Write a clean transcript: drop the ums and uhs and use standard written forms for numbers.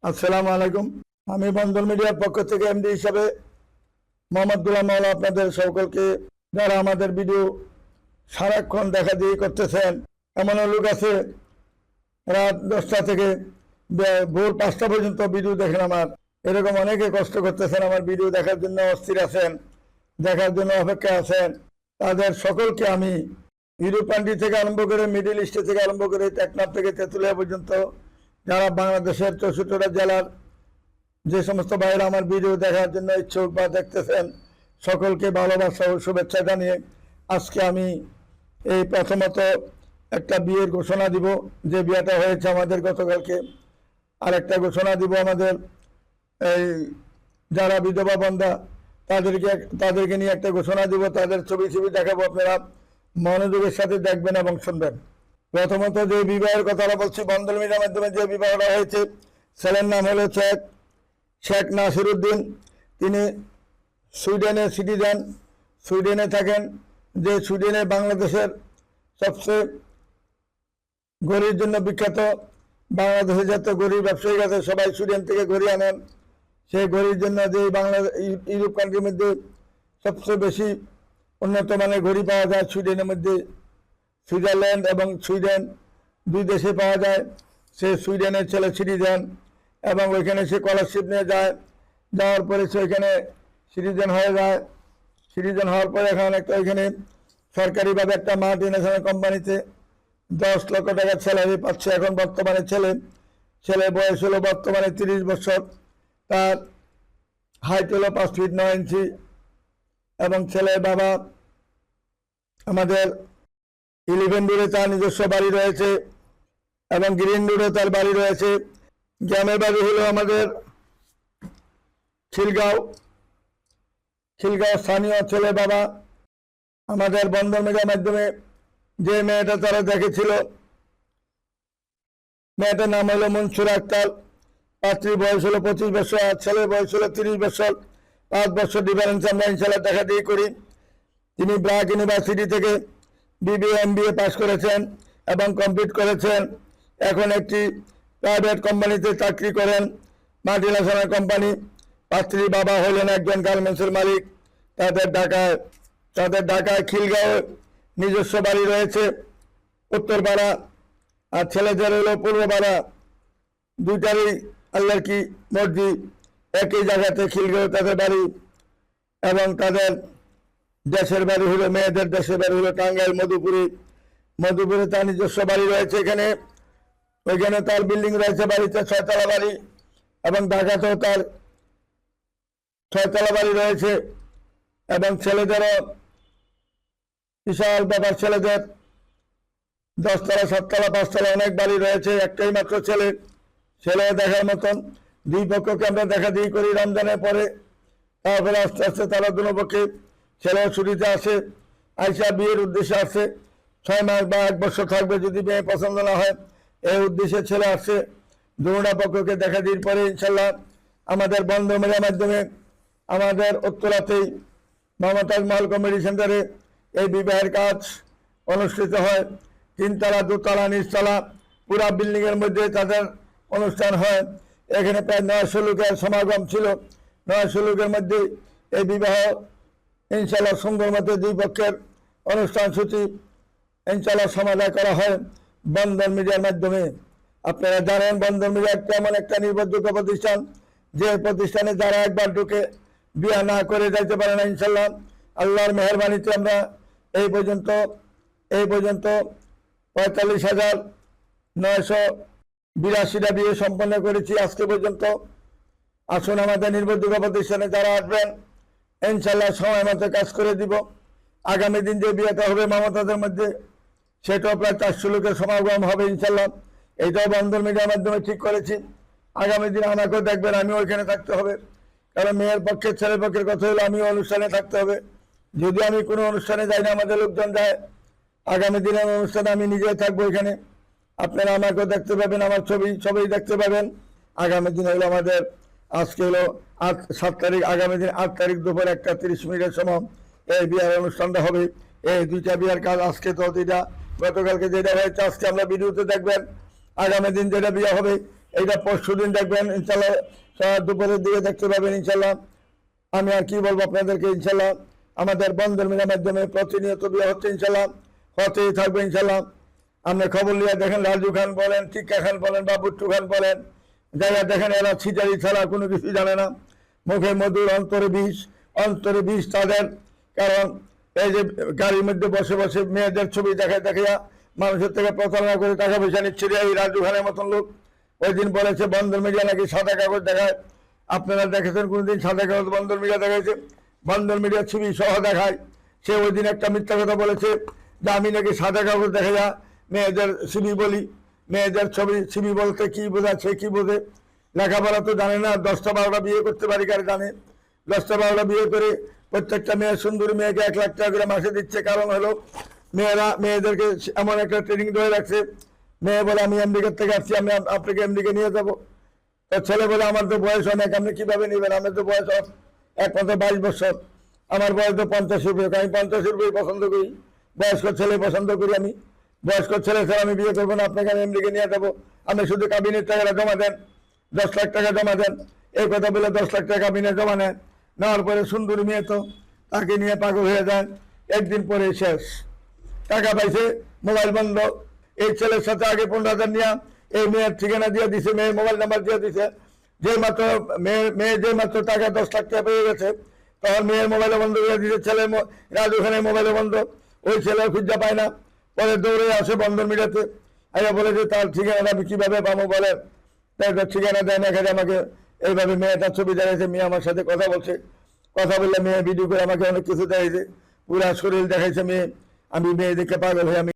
আসসালামু আলাইকুম। আমি বন্ধন মিডিয়ার পক্ষ থেকে এমডি হিসাবে মোহাম্মদ গোলাম মাওলা আপনাদের সকলকে, যারা আমাদের ভিডিও সারাক্ষণ দেখা দিয়ে করতেছেন, এমনও লোক আছে রাত 10টা থেকে ভোর 5টা পর্যন্ত ভিডিও দেখেন আমার, এরকম অনেকে কষ্ট করতেছেন আমার ভিডিও দেখার জন্য, অস্থির আছেন, দেখার জন্য অপেক্ষা আছেন। তাদের সকলকে আমি ইউরোপ কান্ট্রি থেকে আরম্ভ করে, মিডিল ইস্টে থেকে আরম্ভ করে, টেকনাফ থেকে তেঁতুলিয়া পর্যন্ত যারা বাংলাদেশের 64টা জেলার যে সমস্ত ভাইয়েরা আমার ভিডিও দেখার জন্য ইচ্ছুক বা দেখতেছেন, সকলকে ভালোবাসা ও শুভেচ্ছা জানিয়ে আজকে আমি এই প্রথমত একটা বিয়ের ঘোষণা দিব, যে বিয়েটা হয়েছে আমাদের গতকালকে। আর একটা ঘোষণা দিব আমাদের এই যারা বিধবা বন্ধা তাদেরকে নিয়ে একটা ঘোষণা দিব, তাদের ছবি দেখাবো, আপনারা মনোযোগের সাথে দেখবেন এবং শুনবেন। প্রথমত যে বিবাহের কথাটা বলছি, বন্ধন মিডিয়ার মাধ্যমে যে বিবাহটা হয়েছে, ছেলের নাম হলো শেখ নাসিরউদ্দিন। তিনি সুইডেনের সিটিজেন, সুইডেনে থাকেন। যে সুইডেনে বাংলাদেশের সবচেয়ে গড়ির জন্য বিখ্যাত, বাংলাদেশে যত গড়ির ব্যবসায়ী আছে সবাই সুইডেন থেকে গড়ি আনেন। সেই গড়ির জন্য যে ইউরোপ কান্ট্রির মধ্যে সবচেয়ে বেশি উন্নত মানের ঘড়ি পাওয়া যায় সুইডেনের মধ্যে, সুইজারল্যান্ড এবং সুইডেন দুই দেশে পাওয়া যায়। সে সুইডেনের ছেলে সিটিজেন এবং ওইখানে সে স্কলারশিপ নিয়ে যায়, যাওয়ার পরে সে ওইখানে সিটিজেন হয়ে যায়। সিটিজেন হওয়ার পরে এখন একটা ওইখানে সরকারিভাবে একটা মাল্টিন্যাশনাল কোম্পানিতে 10 লক্ষ টাকার স্যালারি পাচ্ছে এখন বর্তমানে। ছেলে বয়স হলো বর্তমানে 30 বছর, তার হাইট হলো 5 ফিট 9 ইঞ্চি এবং ছেলের বাবা আমাদের 11 রোডে তার নিজস্ব বাড়ি রয়েছে এবং গ্রিন রোডে তার বাড়ি রয়েছে। গ্রামের বাড়ি হলো আমাদের খিলগাঁও স্থানীয়। ছেলে বাবা আমাদের বন্ধন মিডিয়ার মাধ্যমে যে মেয়েটা তারা দেখেছিল, মেয়েটার নাম হলো মনসুরা আক্তার। পাত্রীর বয়স হলো 25 বছর আর ছেলের বয়স হলো 30 বছর। 5 বছর ডিফারেন্স আমরা ইনশাল্লাহ দেখা দিয়ে করি। তিনি ব্র্যাক ইউনিভার্সিটি থেকে BBA MBA পাস করেছেন এবং কমপ্লিট করেছেন। এখন একটি প্রাইভেট কোম্পানিতে চাকরি করেন, মাল্টিন্যাশনাল কোম্পানি। পাত্রীর বাবা হলেন একজন গার্মেন্টসের মালিক। তাদের ঢাকায় খিলগাঁও নিজস্ব বাড়ি রয়েছে, উত্তরপাড়া, আর ছেলেদের হলো পূর্বপাড়া। দুইটারই আল্লাহর কি মর্জি, একই জায়গাতে খিলগাঁও তাদের বাড়ি। এবং তাদের দেশের বাড়ি হলো, মেয়েদের দেশের বাড়ি হলো টাঙ্গাইল মধুপুরে তার নিজস্ব বাড়ি রয়েছে। ওইখানে তার বিল্ডিং রয়েছে, বাড়িতে 6 তলা বাড়ি এবং ঢাকাতেও তার 6 তলা বাড়ি রয়েছে। এবং ছেলেদেরও বিশাল ব্যাপার, ছেলেদের 10 তলা 7 তলা 5 তলা অনেক বাড়ি রয়েছে। একটাই মাত্র ছেলে দেখার মতন। দুই পক্ষকে আমরা দেখা দিয়ে করি রমজানের পরে, তারপরে আস্তে আস্তে তারা দুনো পক্ষে ছেলেও ছুটিতে আসে, আইসা বিয়ের উদ্দেশ্যে আসে। 6 মাস বা 1 বছর থাকবে, যদি মেয়ে পছন্দ না হয় এই উদ্দেশ্যে ছেলে আসছে। দুটা পক্ষকে দেখা দিয়ে পরে ইনশাল্লাহ আমাদের বন্ধন মিডিয়ার মাধ্যমে আমাদের উত্তরাতেই মমতাজ মহল কমিউনিটি সেন্টারে এই বিবাহের কাজ অনুষ্ঠিত হয়। 3 তলা 2 তলা নিচতলা পুরা বিল্ডিংয়ের মধ্যে তাদের অনুষ্ঠান হয়। এখানে প্রায় 900 লোকের সমাগম ছিল। 900 লোকের মধ্যে এই বিবাহ ইনশাল্লাহ সুন্দর মতো দুই পক্ষের অনুষ্ঠান সূচি ইনশাল্লাহ সমাধান করা হয় বন্ধন মিডিয়ার মাধ্যমে। আপনারা জানেন বন্ধন মিডিয়া এমন একটা নির্ভরযোগ্য প্রতিষ্ঠান, যে প্রতিষ্ঠানে যারা একবার ঢুকে বিয়া না করে যাইতে পারে না। ইনশাল্লাহ আল্লাহর মেহরবানিতে আমরা এই পর্যন্ত 45,982টা বিয়ে সম্পন্ন করেছি আজকে পর্যন্ত। আসুন আমাদের নির্ভরযোগ্য প্রতিষ্ঠানে যারা আসবেন ইনশাল্লাহ সময় মতো কাজ করে দিব। আগামী দিন যে বিয়েটা হবে মমতাদের মধ্যে, সেটাও প্রায় 400 লোকের সমাগম হবে ইনশাল্লাহ। এইটাও বন্ধন মিডিয়ার মাধ্যমে ঠিক করেছি। আগামী দিন আমাকেও দেখবেন, আমিও ওইখানে থাকতে হবে, কারণ মেয়ের পক্ষের ছেলের পক্ষের কথা হলো আমিও অনুষ্ঠানে থাকতে হবে। যদি আমি কোনো অনুষ্ঠানে যাই না, আমাদের লোকজন যায়, আগামী দিনের অনুষ্ঠানে আমি নিজেই থাকবো এখানে। আপনারা আমাকেও দেখতে পাবেন, আমার ছবি দেখতে পাবেন। আগামী দিন হলো আমাদের, আজকে হলো 7 তারিখ, আগামী দিন 8 তারিখ দুপুর 1:30 সময় এই বিয়ার অনুষ্ঠানটা হবে। এই 2টা বিয়ার কাজ, আজকে তো 2টা, গতকালকে যেটা হয়েছে আজকে আমরা ভিডিওতে দেখবেন। আগামী দিন যেটা বিয়ে হবে এইটা পরশু দিন দেখবেন ইনশাল্লাহ, দুপুরের দিকে দেখতে পাবেন ইনশাল্লাহ। আমি আর কি বলবো আপনাদেরকে, ইনশাল্লাহ আমাদের বন্ধন মিডিয়ার মাধ্যমে প্রতিনিয়ত বিয়ে হচ্ছে, ইনশাল্লাহ হতেই থাকবে ইনশাল্লাহ। আপনি খবর নিয়ে দেখেন, রাজু খান বলেন, টিক্কা খান বলেন বা বুট্টু খান বলেন, যারা দেখেন এরা ছিটারি ছাড়া কোনো কিছু জানে না, মুখে মধুর অন্তরে বিষ তাদের। কারণ এই যে গাড়ির মধ্যে বসে বসে মেয়েদের ছবি দেখায় দেখাইয়া মানুষের থেকে প্রতারণা করে টাকা পয়সা নিচ্ছে এই রাজু খানের মতন লোক। ওই দিন বলেছে বন্ধন মিডিয়া নাকি সাদা কাগজ দেখায়। আপনারা দেখেছেন কোনোদিন সাদা কাগজ বন্ধন মিডিয়া দেখাইছে? বন্ধন মিডিয়া ছবি সহ দেখায়। সে ওই দিন একটা মিথ্যা কথা বলেছে যে আমি নাকি সাদা কাগজ দেখাইয়া মেয়েদের ছবি বলি। মেয়েদের ছবি বলতে কি বোঝায়, সে কি বোঝে? লেখাপড়া তো জানে না। 10টা 12টা বিয়ে করতে পারি কারে জানে? 10টা 12টা বিয়ে করে প্রত্যেকটা মেয়ে, সুন্দরী মেয়েকে 1 লাখ টাকা করে মাসে দিচ্ছে। কারণ হলো মেয়েদেরকে এমন একটা ট্রেনিং ধরে রাখছে। মেয়ে বলে আমি আমেরিকার থেকে আসছি, আমি আপনাকে আমেরিকা নিয়ে যাবো। তো ছেলে বলে আমার তো বয়স অনেক, আপনি কিভাবে নেবেন? আমার তো বয়স একমাত্র 22 বছর, আমার বয়স তো 50 উপরে। আমি 50 উপরে পছন্দ করি, বয়স্ক ছেলে পছন্দ করি। আমি বয়স্ক ছেলে ছাড়া আমি বিয়ে করবো না, আপনাকে আমি আমেরিকা নিয়ে যাবো। আমি শুধু কাবিনের টাকাটা জমা দেন, 10 লাখ টাকা জমা দেন। এই কথা বলে 10 লাখ টাকা কাবিনে জমা নেন। নেওয়ার পরে সুন্দরী মেয়ে তো তাকে নিয়ে পাগল হয়ে যায়। একদিন পরে শেষ, টাকা পাইছে, মোবাইল বন্ধ। এই ছেলের সাথে আগে 15,000 নিয়ে এই মেয়ের ঠিকানা দিয়ে দিছে, মেয়ের মোবাইল নাম্বার দিয়ে দিছে। যে মাত্র মেয়ে যে মাত্র টাকা 10 লাখ টাকা পেয়ে গেছে, তখন মেয়ের মোবাইলে বন্ধ করে দিছে, ছেলের রাজু খানের মোবাইলে বন্ধ। ওই ছেলে খুঁজা পায় না, পরে দৌড়ে আসে বন্ধন মিডিয়াতে। আইয়া বলে যে তার ঠিকানা আমি কিভাবে পাবো বলেন? তাই ঠিকানা দেয় না, এখানে আমাকে এইভাবে মেয়েটার ছবি দেখাইছে। মেয়ে আমার সাথে কথা বলছে, কথা বললে মেয়ে ভিডিও করে আমাকে অনেক কিছু দেখাইছে, পুরা শরীর দেখাইছে মেয়ে। আমি মেয়ে দেখে পাগল হয়ে আমি